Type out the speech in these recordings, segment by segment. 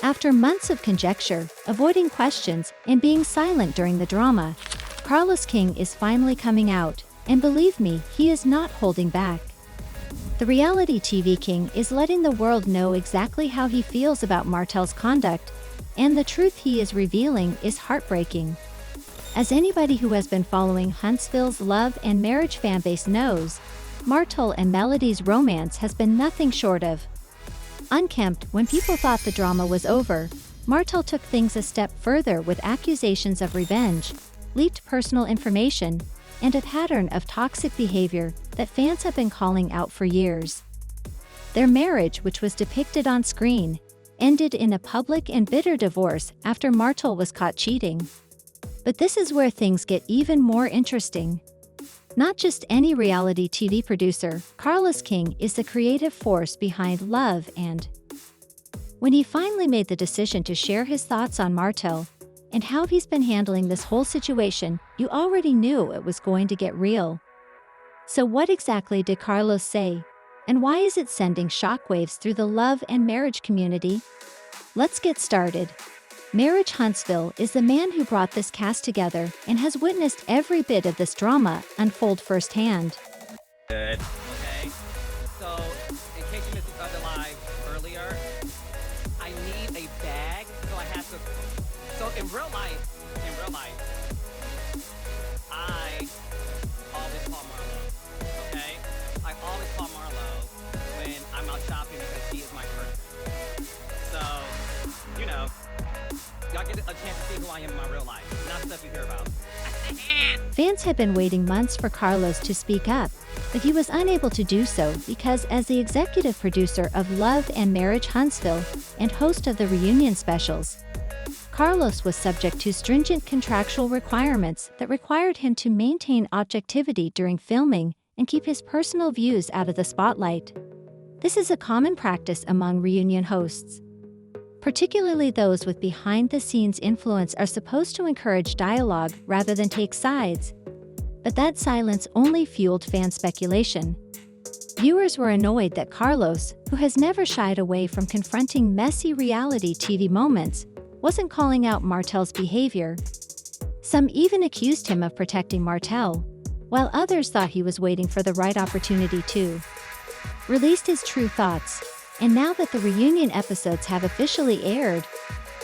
After months of conjecture, avoiding questions, and being silent during the drama, Carlos King is finally coming out, and believe me, he is not holding back. The reality TV king is letting the world know exactly how he feels about Martell's conduct, and the truth he is revealing is heartbreaking. As anybody who has been following Huntsville's love and marriage fanbase knows, Martell and Melody's romance has been nothing short of unkempt. When people thought the drama was over, Martell took things a step further with accusations of revenge, leaked personal information, and a pattern of toxic behavior that fans have been calling out for years. Their marriage, which was depicted on screen, ended in a public and bitter divorce after Martell was caught cheating. But this is where things get even more interesting. Not just any reality TV producer, Carlos King is the creative force behind Love and when he finally made the decision to share his thoughts on Martell and how he's been handling this whole situation, you already knew it was going to get real. So what exactly did Carlos say? And why is it sending shockwaves through the love and marriage community? Let's get started. Marriage Huntsville is the man who brought this cast together and has witnessed every bit of this drama unfold firsthand. Good. Okay. So, in case you missed the other live earlier, I need a bag, so I have to. So in real life, I always call Marlo. Okay. I always call Marlo when I'm out shopping because she is my person. So, you know. Y'all get a chance to see who I am in my real life, not stuff you hear about. Fans had been waiting months for Carlos to speak up, but he was unable to do so because as the executive producer of Love and Marriage Huntsville and host of the reunion specials, Carlos was subject to stringent contractual requirements that required him to maintain objectivity during filming and keep his personal views out of the spotlight. This is a common practice among reunion hosts. Particularly those with behind-the-scenes influence are supposed to encourage dialogue rather than take sides. But that silence only fueled fan speculation. Viewers were annoyed that Carlos, who has never shied away from confronting messy reality TV moments, wasn't calling out Martell's behavior. Some even accused him of protecting Martell, while others thought he was waiting for the right opportunity to release his true thoughts. And now that the reunion episodes have officially aired,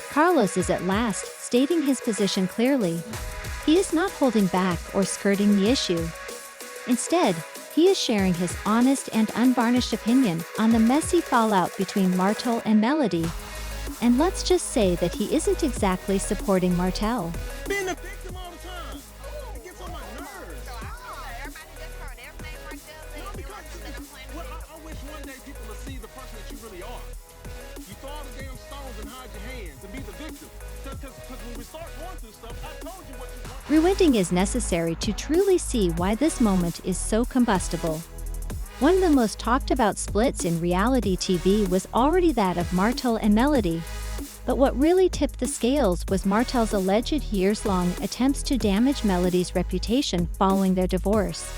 Carlos is at last stating his position clearly. He is not holding back or skirting the issue. Instead, he is sharing his honest and unvarnished opinion on the messy fallout between Martell and Melody. And let's just say that he isn't exactly supporting Martell. Being a victim all the time. It gets on my nerves. So I don't know. Everybody just heard everything Martell said. No, because I wish one day people will see the person that you really are. You throw all the damn stones and hide your hands and be the victim. Because when we start going through stuff, I told you what you want. Rewinding is necessary to truly see why this moment is so combustible. One of the most talked about splits in reality TV was already that of Martell and Melody. But what really tipped the scales was Martell's alleged years-long attempts to damage Melody's reputation following their divorce.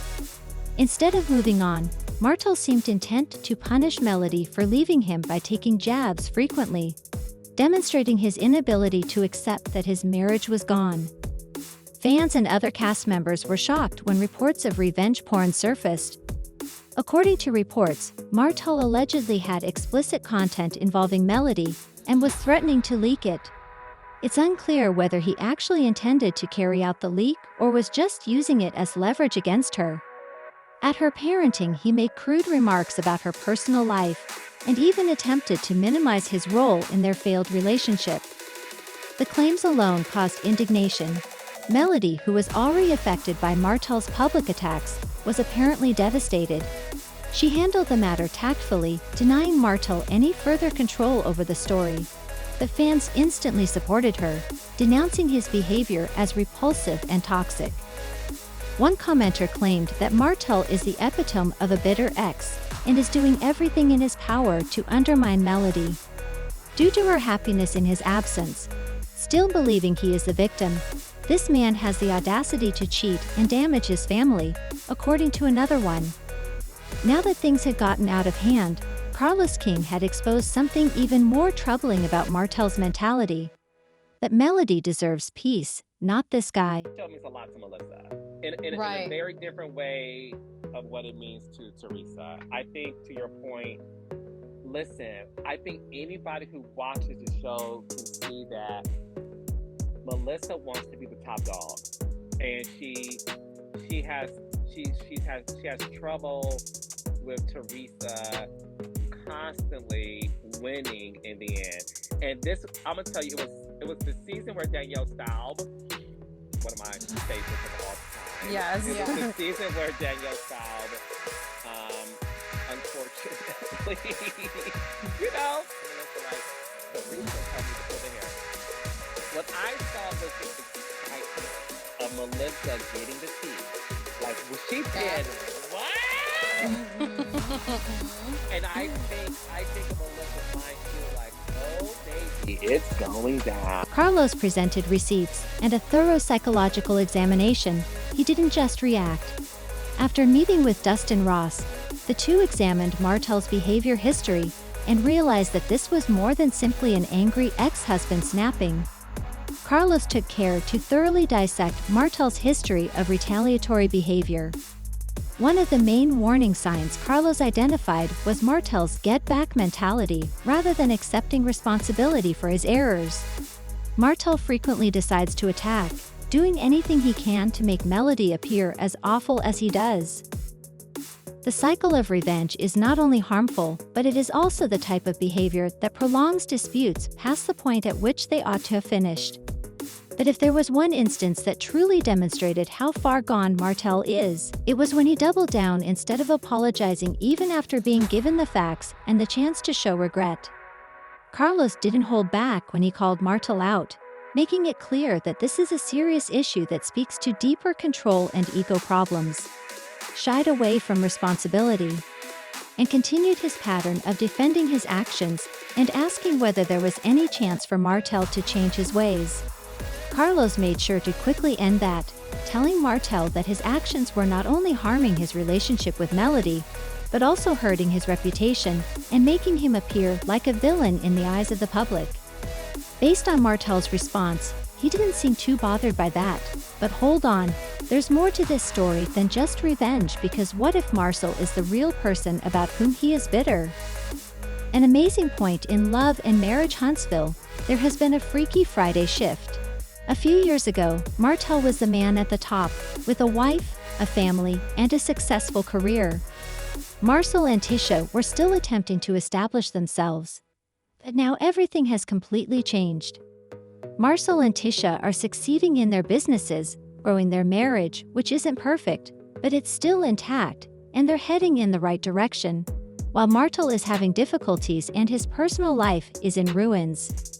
Instead of moving on, Martell seemed intent to punish Melody for leaving him by taking jabs frequently, demonstrating his inability to accept that his marriage was gone. Fans and other cast members were shocked when reports of revenge porn surfaced. According to reports, Martell allegedly had explicit content involving Melody and was threatening to leak it. It's unclear whether he actually intended to carry out the leak or was just using it as leverage against her. At her parenting, he made crude remarks about her personal life and even attempted to minimize his role in their failed relationship. The claims alone caused indignation. Melody, who was already affected by Martell's public attacks, was apparently devastated. She handled the matter tactfully, denying Martell any further control over the story. The fans instantly supported her, denouncing his behavior as repulsive and toxic. One commenter claimed that Martell is the epitome of a bitter ex and is doing everything in his power to undermine Melody. Due to her happiness in his absence, still believing he is the victim, this man has the audacity to cheat and damage his family, according to another one. Now that things had gotten out of hand, Carlos King had exposed something even more troubling about Martell's mentality. That Melody deserves peace, not this guy. Show means a lot to Melissa in a very different way of what it means to Teresa. I think, to your point, listen, I think anybody who watches the show can see that Melissa wants to be the top dog, and she has trouble with Teresa constantly winning in the end. And this, I'm gonna tell you, it was the season where Danielle Staub, one of my favorites of all time. Yes. It was the season where Danielle Staub, unfortunately, you know, like, Teresa told me to put in here. What I saw was the excitement of Melissa getting the tea. Like, when she did, what? And I think of Melissa's mind too, like, oh baby, it's going down. Carlos presented receipts and a thorough psychological examination. He didn't just react. After meeting with Dustin Ross, the two examined Martell's behavior history and realized that this was more than simply an angry ex-husband snapping. Carlos took care to thoroughly dissect Martell's history of retaliatory behavior. One of the main warning signs Carlos identified was Martell's get-back mentality rather than accepting responsibility for his errors. Martell frequently decides to attack, doing anything he can to make Melody appear as awful as he does. The cycle of revenge is not only harmful, but it is also the type of behavior that prolongs disputes past the point at which they ought to have finished. But if there was one instance that truly demonstrated how far gone Martell is, it was when he doubled down instead of apologizing even after being given the facts and the chance to show regret. Carlos didn't hold back when he called Martell out, making it clear that this is a serious issue that speaks to deeper control and ego problems. Shied away from responsibility, and continued his pattern of defending his actions and asking whether there was any chance for Martell to change his ways. Carlos made sure to quickly end that, telling Martell that his actions were not only harming his relationship with Melody, but also hurting his reputation and making him appear like a villain in the eyes of the public. Based on Martell's response, he didn't seem too bothered by that. But hold on, there's more to this story than just revenge, because what if Marcel is the real person about whom he is bitter? An amazing point in Love and Marriage Huntsville, there has been a Freaky Friday shift. A few years ago, Martell was the man at the top, with a wife, a family, and a successful career. Marcel and Tisha were still attempting to establish themselves. But now everything has completely changed. Marcel and Tisha are succeeding in their businesses, growing their marriage, which isn't perfect, but it's still intact, and they're heading in the right direction, while Martell is having difficulties and his personal life is in ruins.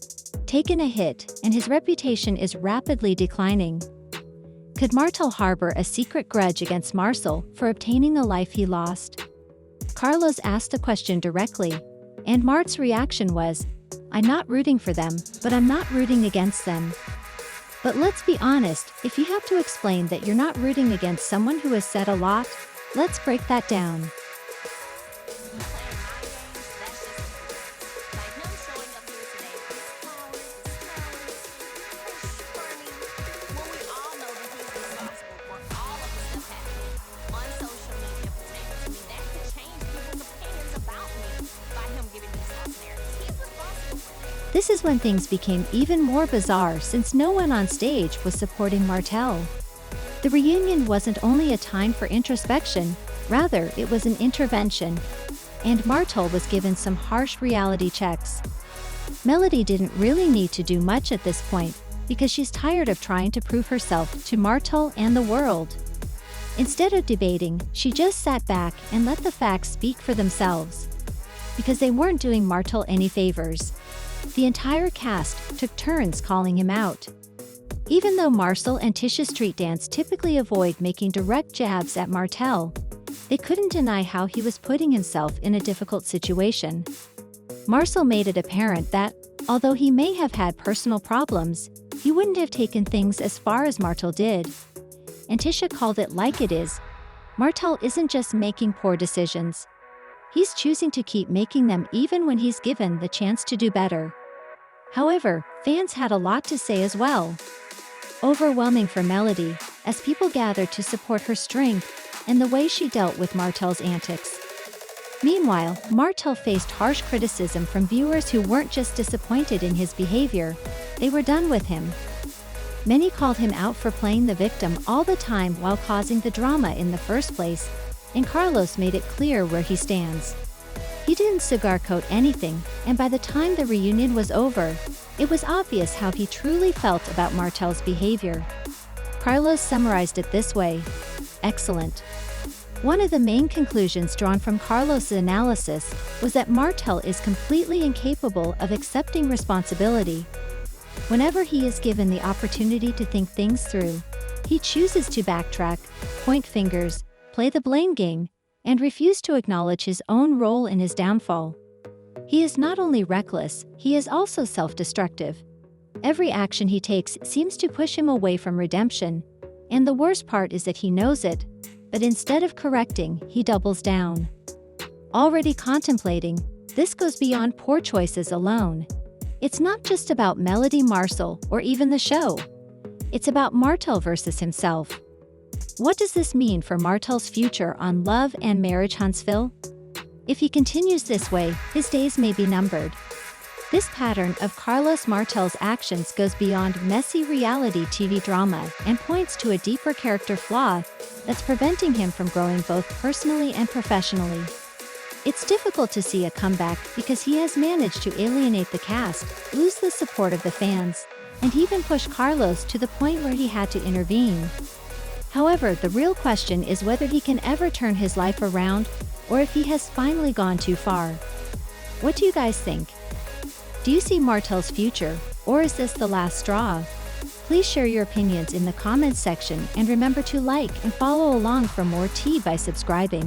Taken a hit, and his reputation is rapidly declining. Could Martell harbor a secret grudge against Marcel for obtaining the life he lost? Carlos asked the question directly, and Mart's reaction was, "I'm not rooting for them, but I'm not rooting against them." But let's be honest, if you have to explain that you're not rooting against someone who has said a lot, let's break that down. This is when things became even more bizarre, since no one on stage was supporting Martell. The reunion wasn't only a time for introspection, rather it was an intervention. And Martell was given some harsh reality checks. Melody didn't really need to do much at this point, because she's tired of trying to prove herself to Martell and the world. Instead of debating, she just sat back and let the facts speak for themselves. Because they weren't doing Martell any favors. The entire cast took turns calling him out. Even though Marcel and Tisha Street Dance typically avoid making direct jabs at Martell, they couldn't deny how he was putting himself in a difficult situation. Marcel made it apparent that, although he may have had personal problems, he wouldn't have taken things as far as Martell did. And Tisha called it like it is. Martell isn't just making poor decisions. He's choosing to keep making them even when he's given the chance to do better. However, fans had a lot to say as well. Overwhelming for Melody, as people gathered to support her strength and the way she dealt with Martell's antics. Meanwhile, Martell faced harsh criticism from viewers who weren't just disappointed in his behavior, they were done with him. Many called him out for playing the victim all the time while causing the drama in the first place, and Carlos made it clear where he stands. He didn't sugarcoat anything, and by the time the reunion was over, it was obvious how he truly felt about Martell's behavior. Carlos summarized it this way: excellent. One of the main conclusions drawn from Carlos' analysis was that Martell is completely incapable of accepting responsibility. Whenever he is given the opportunity to think things through, he chooses to backtrack, point fingers, play the blame game, and refuse to acknowledge his own role in his downfall. He is not only reckless, he is also self-destructive. Every action he takes seems to push him away from redemption, and the worst part is that he knows it, but instead of correcting, he doubles down. Already contemplating, this goes beyond poor choices alone. It's not just about Melody Marcel or even the show. It's about Martell versus himself. What does this mean for Martell's future on Love and Marriage Huntsville? If he continues this way, his days may be numbered. This pattern of Carlos Martell's actions goes beyond messy reality TV drama and points to a deeper character flaw that's preventing him from growing both personally and professionally. It's difficult to see a comeback because he has managed to alienate the cast, lose the support of the fans, and even push Carlos to the point where he had to intervene. However, the real question is whether he can ever turn his life around, or if he has finally gone too far. What do you guys think? Do you see Martell's future, or is this the last straw? Please share your opinions in the comments section and remember to like and follow along for more tea by subscribing.